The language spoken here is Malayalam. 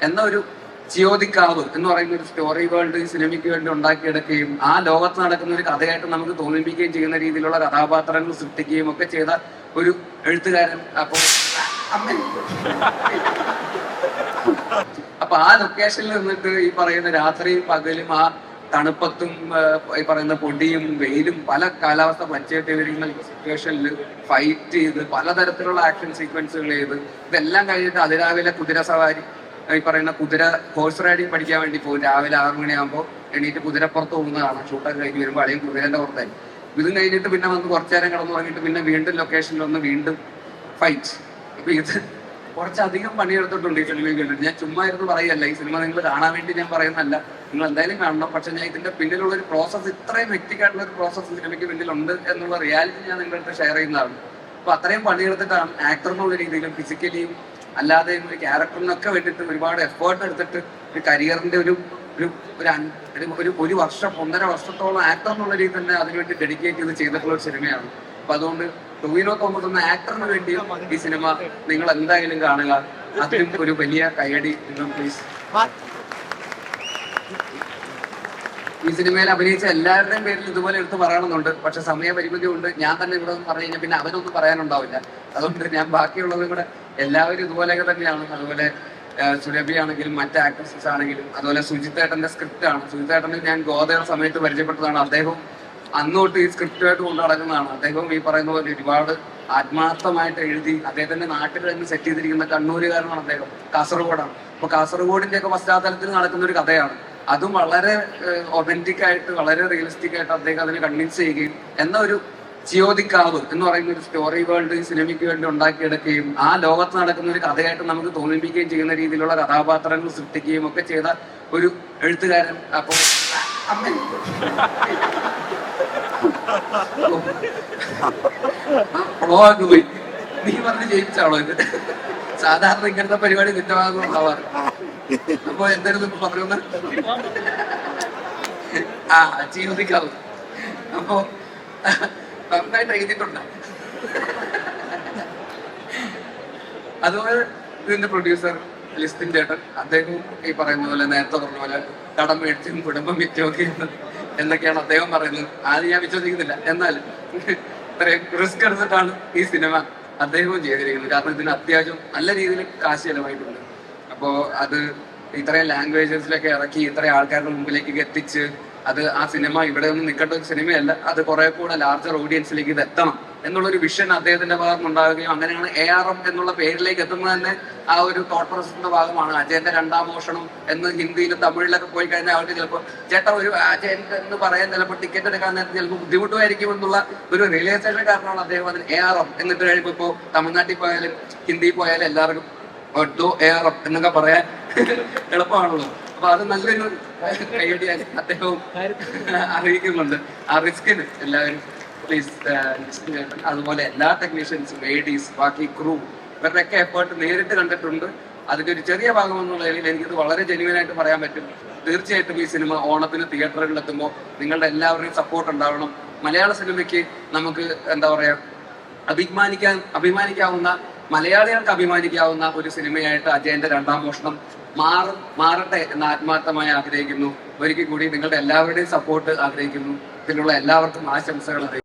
എന്ന ഒരു ജിയോതിക്കാവ് എന്ന് പറയുന്ന ഒരു സ്റ്റോറി വേൾഡ് ഈ സിനിമയ്ക്ക് വേണ്ടി ഉണ്ടാക്കിയെടുക്കുകയും ആ ലോകത്ത് നടക്കുന്ന ഒരു കഥയായിട്ട് നമുക്ക് തോന്നിപ്പിക്കുകയും ചെയ്യുന്ന രീതിയിലുള്ള കഥാപാത്രങ്ങൾ സൃഷ്ടിക്കുകയും ഒക്കെ ചെയ്ത ഒരു എഴുത്തുകാരൻ. അപ്പൊ ആ ലൊക്കേഷനിൽ നിന്നിട്ട് ഈ പറയുന്ന രാത്രിയും പകലും ആ തണുപ്പത്തും ഈ പറയുന്ന പൊടിയും വെയിലും പല കാലാവസ്ഥ പച്ചയായിട്ടിരിക്കുന്ന സിറ്റുവേഷനിൽ ഫൈറ്റ് ചെയ്ത് പലതരത്തിലുള്ള ആക്ഷൻ സീക്വൻസുകൾ ചെയ്ത് ഇതെല്ലാം കഴിഞ്ഞിട്ട് അതിരാവിലെ കുതിര സവാരി ഈ പറയുന്ന കുതിര ഹോഴ്സ് റൈഡിങ് പഠിക്കാൻ വേണ്ടി പോകും. രാവിലെ 6 മണിയാകുമ്പോൾ എണീറ്റ് കുതിരപ്പുറത്ത് പോകുന്നതാണ്. ഷൂട്ടൊക്കെ കഴിഞ്ഞ് വരുമ്പോൾ അളിയും കുതിരന്റെ പുറത്തായി. ഇതും കഴിഞ്ഞിട്ട് പിന്നെ വന്ന് കുറച്ചു നേരം കിടന്നു തുടങ്ങിയിട്ട് പിന്നെ വീണ്ടും ലൊക്കേഷനിൽ വന്ന് വീണ്ടും ഫൈറ്റ്. അപ്പൊ ഇത് കുറച്ചധികം പണിയെടുത്തിട്ടുണ്ട് ഈ സിനിമയിൽ കണ്ടിട്ട്. ഞാൻ ചുമ്മാ ഇരുന്ന് പറയല്ല, ഈ സിനിമ നിങ്ങൾ കാണാൻ വേണ്ടി ഞാൻ പറയുന്നല്ല, നിങ്ങൾ എന്തായാലും കാണണം. പക്ഷെ ഞാൻ ഇതിന്റെ പിന്നിലുള്ള ഒരു പ്രോസസ്സ്, ഇത്രയും വ്യക്തിക്കായിട്ടുള്ള ഒരു പ്രോസസ്സ് സിനിമയ്ക്ക് പിന്നിലുണ്ട് എന്നുള്ള റിയാലിറ്റി ഞാൻ നിങ്ങളുടെ അടുത്ത് ഷെയർ ചെയ്യുന്നതാണ്. അപ്പൊ അത്രയും പണിയെടുത്തിട്ടാണ് ആക്ടർ എന്നുള്ള രീതിയിലും ഫിസിക്കലിയും അല്ലാതെയും ഒരു ക്യാരക്ടറിനൊക്കെ വേണ്ടിയിട്ട് ഒരുപാട് എഫേർട്ട് എടുത്തിട്ട് ഒരു കരിയറിന്റെ ഒരു വർഷം 1.5 വർഷത്തോളം ആക്ടർ എന്നുള്ള രീതി തന്നെ അതിനുവേണ്ടി ഡെഡിക്കേറ്റ് ചെയ്ത് ചെയ്തിട്ടുള്ള ഒരു സിനിമയാണ്. അപ്പൊ അതുകൊണ്ട് ടൊവിനോ തോമസ് എന്ന ആക്ടറിന് വേണ്ടി ഈ സിനിമ നിങ്ങൾ എന്തായാലും കാണുക. അതിനും ഒരു വലിയ കയ്യടി നിങ്ങൾ പ്ലീസ്. ഈ സിനിമയിൽ അഭിനയിച്ച എല്ലാവരുടെയും പേരിൽ ഇതുപോലെ എടുത്ത് പറയണമെന്നുണ്ട്. പക്ഷെ സമയപരിമിതി കൊണ്ട് ഞാൻ തന്നെ ഇവിടെ ഒന്ന് പറഞ്ഞു കഴിഞ്ഞാൽ പിന്നെ അവരൊന്നും പറയാനുണ്ടാവില്ല. അതുകൊണ്ട് ഞാൻ ബാക്കിയുള്ളതും കൂടെ എല്ലാവരും ഇതുപോലെയൊക്കെ തന്നെയാണ്. അതുപോലെ സുരഭി ആണെങ്കിലും മറ്റ് ആക്ട്രസസ് ആണെങ്കിലും, അതുപോലെ സുജിത്തേട്ടന്റെ സ്ക്രിപ്റ്റ് ആണ്. സുജിത്തേട്ടനെ ഞാൻ ഗോതയുടെ സമയത്ത് പരിചയപ്പെട്ടതാണ്. അദ്ദേഹം അന്നോട്ട് ഈ സ്ക്രിപ്റ്റുമായിട്ട് കൊണ്ടു നടക്കുന്നതാണ്. അദ്ദേഹം ഈ പറയുന്ന പോലെ ഒരുപാട് ആത്മാർത്ഥമായിട്ട് എഴുതി അദ്ദേഹത്തിന്റെ നാട്ടിൽ തന്നെ സെറ്റ് ചെയ്തിരിക്കുന്ന കണ്ണൂരുകാരനാണ് അദ്ദേഹം. കാസർഗോഡാണ്. അപ്പൊ കാസർഗോഡിന്റെ ഒക്കെ പശ്ചാത്തലത്തിൽ നടക്കുന്ന ഒരു കഥയാണ്. അതും വളരെ ഒതന്റിക് ആയിട്ട് വളരെ റിയലിസ്റ്റിക് ആയിട്ട് അദ്ദേഹം അതിനെ കൺവിൻസ് ചെയ്യുകയും എന്ന ഒരു ജിയോതിക്കാവ് എന്ന് പറയുന്ന ഒരു സ്റ്റോറി വേൾഡ് ഈ സിനിമയ്ക്ക് വേണ്ടി ഉണ്ടാക്കിയെടുക്കുകയും ആ ലോകത്ത് നടക്കുന്ന ഒരു കഥയായിട്ട് നമുക്ക് തോന്നിപ്പിക്കുകയും ചെയ്യുന്ന രീതിയിലുള്ള കഥാപാത്രങ്ങൾ സൃഷ്ടിക്കുകയും ഒക്കെ ചെയ്ത ഒരു എഴുത്തുകാരൻ. അപ്പോ പോയി നീ പറഞ്ഞ് ജയിപ്പിച്ചാണോ ഇത്? സാധാരണ ഇങ്ങനത്തെ പരിപാടി നിന്റെ ഭാഗം ഉണ്ടാവാറ്. അപ്പൊ എന്തായിരുന്നു ഇപ്പൊ പറയുന്ന ജിയോതിക്കാവ്. അപ്പോ നന്നായിട്ട് എഴുതിയിട്ടുണ്ട്. അതുപോലെ ഇതിന്റെ പ്രൊഡ്യൂസർ ലിസ്റ്റിൻ ചേട്ടൻ, അദ്ദേഹവും ഈ പറയുന്ന പോലെ നേരത്തെ പറഞ്ഞ പോലെ കടം മേടിച്ചും കുടുംബം വിറ്റൊക്കെ എന്നൊക്കെയാണ് അദ്ദേഹം പറയുന്നത്. ആദ്യം ഞാൻ വിശ്വസിക്കുന്നില്ല, എന്നാലും ഇത്രയും റിസ്ക് എടുത്തിട്ടാണ് ഈ സിനിമ അദ്ദേഹവും ചെയ്തിരിക്കുന്നത്. കാരണം ഇതിന് അത്യാവശ്യം നല്ല രീതിയിൽ കാശ് ചെലവായിട്ടുണ്ട്. അപ്പോ അത് ഇത്രയും ലാംഗ്വേജസിലൊക്കെ ഇറക്കി ഇത്രയും ആൾക്കാരുടെ മുമ്പിലേക്ക് എത്തിച്ച് അത് ആ സിനിമ ഇവിടെ ഒന്നും നിൽക്കേണ്ട ഒരു സിനിമയല്ല, അത് കുറെ കൂടെ ലാർജർ ഓഡിയൻസിലേക്ക് ഇത് എത്തണം എന്നുള്ളൊരു വിഷൻ അദ്ദേഹത്തിന്റെ ഭാഗത്ത് ഉണ്ടാവുകയും അങ്ങനെയാണ് ARM എന്നുള്ള പേരിലേക്ക് എത്തുന്നത് തന്നെ ആ ഒരു തോട്ട് പ്രോസസിന്റെ ഭാഗമാണ്. അജയന്റെ 2ാം മോഷണം എന്ന് ഹിന്ദിയിലും തമിഴിലൊക്കെ പോയി കഴിഞ്ഞാൽ അവർക്ക് ചിലപ്പോൾ ചേട്ടാ ഒരു അജയൻ എന്ന് പറയാൻ ചിലപ്പോൾ ടിക്കറ്റ് എടുക്കാൻ നേരത്തെ ചിലപ്പോൾ ബുദ്ധിമുട്ടുമായിരിക്കും എന്നുള്ള ഒരു റിയലൈസേഷൻ കാരണമാണ് അദ്ദേഹം അതിന് ARM എന്നിട്ട് കഴിയുമ്പോൾ ഇപ്പോൾ തമിഴ്നാട്ടിൽ പോയാലും ഹിന്ദിയിൽ പോയാലും എല്ലാവർക്കും ARM എന്നൊക്കെ പറയാൻ എളുപ്പമാണല്ലോ. അപ്പൊ അത് നല്ലൊരു കൈയടിയായി അദ്ദേഹവും അറിയിക്കുന്നുണ്ട്. ആ റിസ്കിന് എല്ലാവരും പ്ലീസ്, അതുപോലെ എല്ലാ ടെക്നീഷ്യൻസും, ADs, ബാക്കി ക്രൂ, ഇവരുടെയൊക്കെ എഫേർട്ട് നേരിട്ട് കണ്ടിട്ടുണ്ട്. അതിന്റെ ഒരു ചെറിയ ഭാഗം എന്നുള്ള നിലയിൽ എനിക്കിത് വളരെ ജെന്യുവനായിട്ട് പറയാൻ പറ്റും. തീർച്ചയായിട്ടും ഈ സിനിമ ഓണത്തിന് തിയേറ്ററുകളിൽ എത്തുമ്പോൾ നിങ്ങളുടെ എല്ലാവരുടെയും സപ്പോർട്ട് ഉണ്ടാവണം. മലയാള സിനിമയ്ക്ക് നമുക്ക് എന്താ പറയാ അഭിമാനിക്കാവുന്ന, മലയാളികൾക്ക് അഭിമാനിക്കാവുന്ന ഒരു സിനിമയായിട്ട് അജയന്റെ 2ാം മോഷണം മാറട്ടെ എന്ന് ആത്മാർത്ഥമായി ആഗ്രഹിക്കുന്നു. ഒരിക്കൽ കൂടി നിങ്ങളുടെ എല്ലാവരുടെയും സപ്പോർട്ട് ആഗ്രഹിക്കുന്നു. ഇതിലുള്ള എല്ലാവർക്കും ആശംസകൾ അറിയിക്കുന്നു.